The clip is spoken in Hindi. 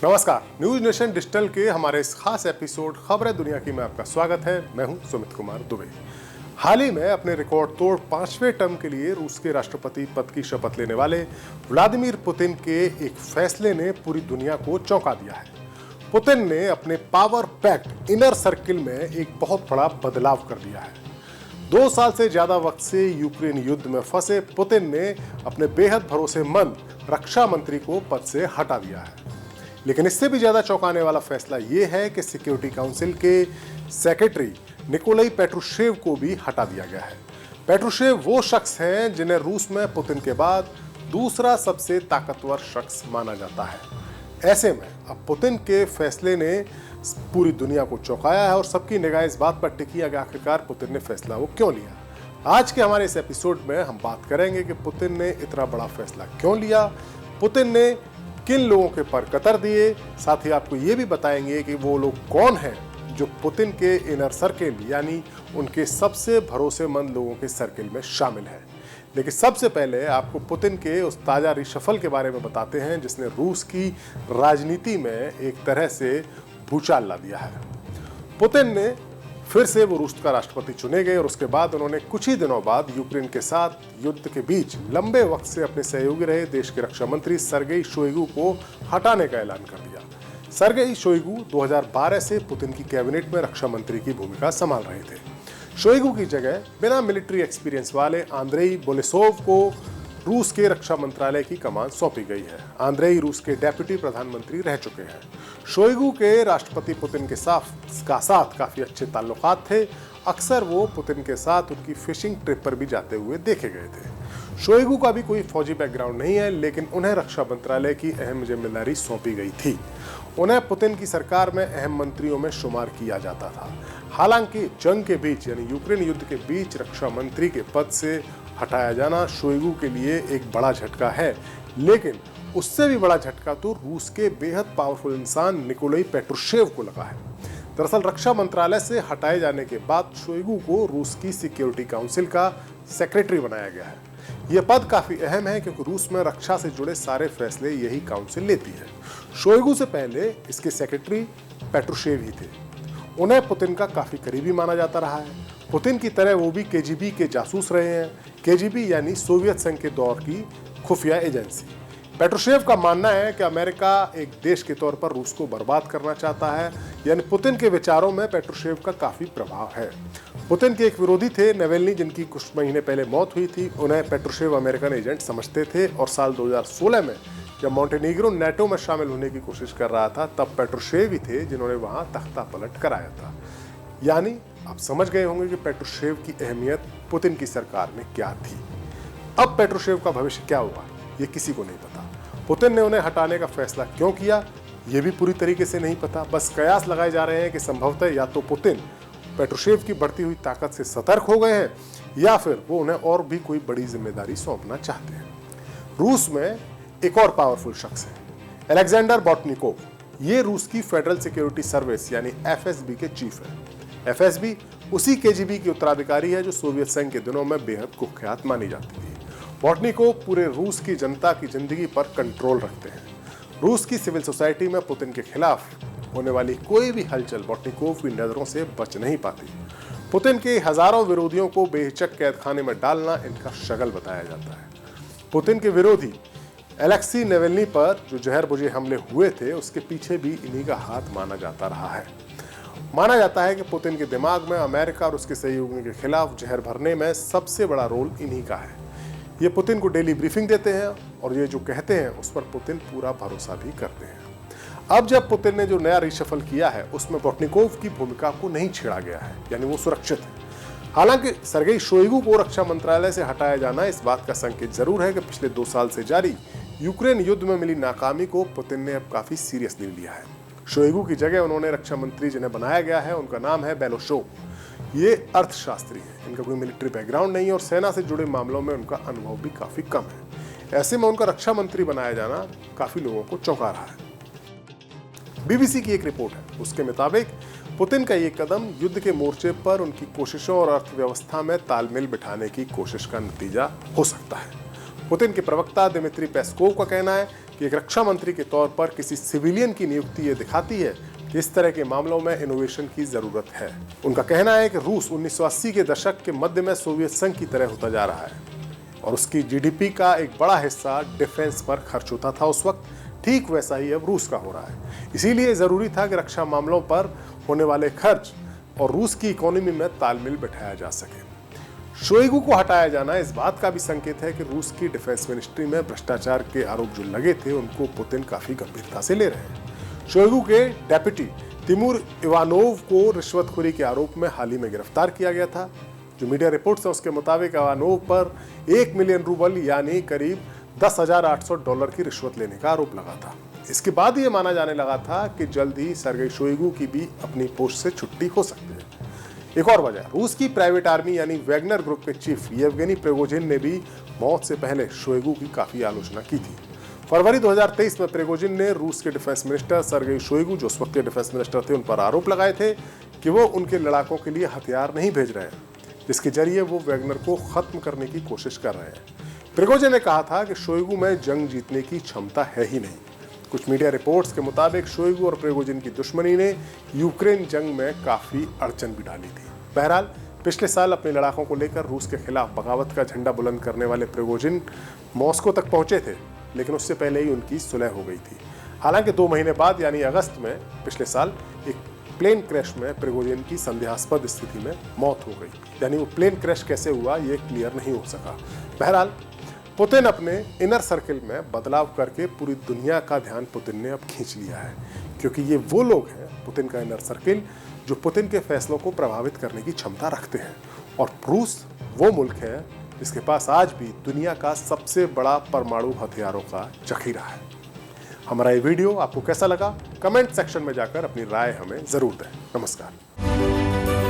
नमस्कार, न्यूज नेशन डिजिटल के हमारे इस खास एपिसोड खबरें दुनिया की में आपका स्वागत है। मैं हूं सुमित कुमार दुबे। हाल ही में अपने रिकॉर्ड तोड़ 5वें टर्म के लिए रूस के राष्ट्रपति पद की शपथ लेने वाले व्लादिमीर पुतिन के एक फैसले ने पूरी दुनिया को चौंका दिया है। पुतिन ने अपने पावर पैक्ड इनर सर्किल में एक बहुत बड़ा बदलाव कर दिया है। 2 साल से ज्यादा वक्त से यूक्रेन युद्ध में फंसे पुतिन ने अपने बेहद भरोसेमंद रक्षा मंत्री को पद से हटा दिया है। लेकिन इससे भी ज्यादा चौंकाने वाला फैसला यह है कि सिक्योरिटी काउंसिल के सेक्रेटरी निकोलाई पेट्रुशेव को भी हटा दिया गया है। पेट्रुशेव वो शख्स हैं जिन्हें रूस में पुतिन के बाद दूसरा सबसे ताकतवर शख्स माना जाता है। ऐसे में अब पुतिन के फैसले ने पूरी दुनिया को चौंकाया है और सबकी निगाह इस बात पर टिकी है कि आखिरकार पुतिन ने फैसला वो क्यों लिया। आज के हमारे इस एपिसोड में हम बात करेंगे कि पुतिन ने इतना बड़ा फैसला क्यों लिया, पुतिन ने किन लोगों के पर कतर दिए, साथ ही आपको ये भी बताएंगे कि वो लोग कौन हैं जो पुतिन के इनर सर्किल यानी उनके सबसे भरोसेमंद लोगों के सर्किल में शामिल है। लेकिन सबसे पहले आपको पुतिन के उस ताजा रिशफल के बारे में बताते हैं जिसने रूस की राजनीति में एक तरह से भूचाल ला दिया है। पुतिन ने फिर से वो रूस का राष्ट्रपति चुने गए और उसके बाद उन्होंने कुछ ही दिनों बाद यूक्रेन के साथ युद्ध के बीच लंबे वक्त से अपने सहयोगी रहे देश के रक्षा मंत्री सर्गेई शोइगु को हटाने का ऐलान कर दिया। सर्गेई शोइगु 2012 से पुतिन की कैबिनेट में रक्षा मंत्री की भूमिका संभाल रहे थे। शोइगु की जगह बिना मिलिट्री एक्सपीरियंस वाले आंद्रेई बोलेसोव को रूस के रक्षा मंत्रालय की कमान सौंपी गई है। आंद्रेई रूस के डेप्यूटी प्रधानमंत्री रह चुके हैं। शोइगु के राष्ट्रपति पुतिन के साथ काफी अच्छे ताल्लुकात थे। अक्सर वो पुतिन के साथ उनकी फिशिंग ट्रिप पर भी जाते हुए देखे गए थे। शोइगु का भी कोई फौजी बैकग्राउंड नहीं है, लेकिन उन्हें रक्षा मंत्रालय की अहम जिम्मेदारी सौंपी गई थी। उन्हें पुतिन की सरकार में अहम मंत्रियों में शुमार किया जाता था। हालांकि जंग के बीच यानी यूक्रेन युद्ध के बीच रक्षा मंत्री के पद से हटाया जाना शोइगु के लिए एक बड़ा झटका है, लेकिन उससे भी बड़ा झटका तो रूस के बेहद पावरफुल इंसान निकोलाई पेट्रुशेव को लगा है। दरअसल रक्षा मंत्रालय से हटाए जाने के बाद शोइगु को रूस की सिक्योरिटी काउंसिल का सेक्रेटरी बनाया गया है। यह पद काफी अहम है क्योंकि रूस में रक्षा से जुड़े सारे फैसले यही काउंसिल लेती है। शोइगु से पहले इसके सेक्रेटरी पेट्रुशेव ही थे। उन्हें पुतिन का काफी करीबी माना जाता रहा है। पुतिन की तरह वो भी केजीबी के जासूस रहे हैं। केजीबी यानी सोवियत संघ के दौर की खुफिया एजेंसी। पेट्रुशेव का मानना है कि अमेरिका एक देश के तौर पर रूस को बर्बाद करना चाहता है, यानी पुतिन के विचारों में पेट्रुशेव का काफी प्रभाव है। पुतिन के एक विरोधी थे नावल्नी, जिनकी कुछ महीने पहले मौत हुई थी। उन्हें पेट्रुशेव अमेरिकन एजेंट समझते थे और साल 2016 में जब मॉन्टेनीग्रो नेटो में शामिल होने की कोशिश कर रहा था तब पेट्रुशेव ही थे जिन्होंने वहां तख्ता पलट कराया था। यानी आप समझ गए होंगे कि पेट्रुशेव की अहमियत पुतिन की सरकार में क्या थी। अब पेट्रुशेव का भविष्य क्या होगा ये किसी को नहीं पता। पुतिन ने उन्हें हटाने का फैसला क्यों किया ये भी पूरी तरीके से नहीं पता। बस कयास लगाए जा रहे हैं कि संभवतः या तो पुतिन पेट्रुशेव की बढ़ती हुई ताकत से सतर्क हो गए हैं या फिर वो उन्हें और भी कोई बड़ी जिम्मेदारी सौंपना चाहते हैं। रूस में एक और पावरफुल शख्स है अलेक्जेंडर बोर्टनिकोव। ये रूस की फेडरल सिक्योरिटी सर्विस यानी एफएसबी के चीफ है। एफएसबी उसी केजीबी की उत्तराधिकारी है जो सोवियत संघ के दिनों में बेहद कुख्यात मानी जाती थी। बोर्टनिकोव पूरे रूस की जनता की जिंदगी पर कंट्रोल रखते हैं। रूस की सिविल सोसाइटी में पुतिन के खिलाफ होने वाली कोई भी हलचल बोर्टनिकोव की नजरों से बच नहीं पाती। पुतिन के हजारों विरोधियों को बेहिचक कैद खाने में डालना इनका शगल बताया जाता है। पुतिन के विरोधी एलेक्सी नावल्नी पर जो जहरबुझे हमले हुए थे उसके पीछे भी इन्हीं का हाथ माना जाता रहा है। माना जाता है कि पुतिन के दिमाग में अमेरिका और उसके सहयोगियों के खिलाफ जहर भरने में सबसे बड़ा रोल इन्हीं का है। ये पुतिन को डेली ब्रीफिंग देते हैं और ये जो कहते हैं उस पर पुतिन पूरा भरोसा भी करते हैं। अब जब पुतिन ने जो नया रिशफल किया है उसमें बोर्टनिकोव की भूमिका को नहीं छेड़ा गया है, यानी वो सुरक्षित है। हालांकि सर्गेई शोइगु को रक्षा मंत्रालय से हटाया जाना इस बात का संकेत जरूर है कि पिछले 2 साल से जारी यूक्रेन युद्ध में मिली नाकामी को पुतिन ने अब काफी सीरियसली लिया है। शोइगु की जगह उन्होंने रक्षा मंत्री जिन्हें बनाया गया है उनका नाम है बेलोशोव। ये अर्थशास्त्री है, इनका कोई मिलिट्री बैकग्राउंड नहीं है और सेना से जुड़े मामलों में उनका अनुभव भी काफी कम है। ऐसे में उनका रक्षा मंत्री बनाया जाना काफी लोगों को चौंका रहा है। बीबीसी की एक रिपोर्ट है, उसके मुताबिक पुतिन का ये कदम युद्ध के मोर्चे पर उनकी कोशिशों और अर्थव्यवस्था में तालमेल बिठाने की कोशिश का नतीजा हो सकता है। पुतिन के प्रवक्ता दिमित्री पेस्कोव का कहना है कि कि एक रक्षा मंत्री के तौर पर किसी सिविलियन की नियुक्ति ये दिखाती है कि इस तरह के मामलों में इनोवेशन की जरूरत है। उनका कहना है कि रूस 1980 के दशक के मध्य में सोवियत संघ की तरह होता जा रहा है और उसकी जीडीपी का एक बड़ा हिस्सा डिफेंस पर खर्च होता था उस वक्त, ठीक वैसा ही अब रूस का हो रहा है। इसीलिए जरूरी था कि रक्षा मामलों पर होने वाले खर्च और रूस की इकोनॉमी में तालमेल बैठाया जा सके। शोइगु को हटाया जाना इस बात का भी संकेत है कि रूस की डिफेंस मिनिस्ट्री में भ्रष्टाचार के आरोप जो लगे थे उनको पुतिन काफी गंभीरता से ले रहे हैं। शोइगु के डेप्यूटी तिमूर इवानोव को रिश्वतखोरी के आरोप में हाल ही में गिरफ्तार किया गया था। जो मीडिया रिपोर्ट्स है उसके मुताबिक इवानोव पर 1 मिलियन रूबल यानी करीब $10,800 की रिश्वत लेने का आरोप लगा था। इसके बाद ये माना जाने लगा था कि जल्द ही सर्गेई शोइगु की भी अपनी पोस्ट से छुट्टी हो सकती है। एक और वजह, रूस की प्राइवेट आर्मी यानी वैगनर ग्रुप के चीफ येवगेनी प्रिगोजिन ने भी मौत से पहले शोइगु की काफी आलोचना की थी। फरवरी 2023 में प्रिगोजिन ने रूस के डिफेंस मिनिस्टर सर्गेई शोइगु, जो उस वक्त के डिफेंस मिनिस्टर थे, उन पर आरोप लगाए थे कि वो उनके लड़ाकों के लिए हथियार नहीं भेज रहे हैं, जिसके जरिए वो वैगनर को खत्म करने की कोशिश कर रहे हैं। प्रिगोजिन ने कहा था कि शोइगु में जंग जीतने की क्षमता है ही नहीं। कुछ मीडिया रिपोर्ट्स के मुताबिक शोइगु और प्रिगोजिन की दुश्मनी ने यूक्रेन जंग में काफी अड़चन भी डाली थी। बहरहाल पिछले साल अपने लड़ाकों को लेकर रूस के खिलाफ बगावत का झंडा बुलंद करने वाले प्रिगोजिन मॉस्को तक पहुंचे थे, लेकिन उससे पहले ही उनकी सुलह हो गई थी। हालांकि 2 महीने बाद यानी अगस्त में पिछले साल एक प्लेन क्रैश में प्रिगोजिन की संदेहास्पद स्थिति में मौत हो गई। यानी वो प्लेन क्रैश कैसे हुआ ये क्लियर नहीं हो सका। बहरहाल पुतिन अपने इनर सर्किल में बदलाव करके पूरी दुनिया का ध्यान पुतिन ने अब खींच लिया है, क्योंकि ये वो लोग हैं, पुतिन का इनर सर्किल, जो पुतिन के फैसलों को प्रभावित करने की क्षमता रखते हैं। और रूस वो मुल्क है जिसके पास आज भी दुनिया का सबसे बड़ा परमाणु हथियारों का जखीरा है। हमारा ये वीडियो आपको कैसा लगा? कमेंट सेक्शन में जाकर अपनी राय हमें जरूर दें। नमस्कार।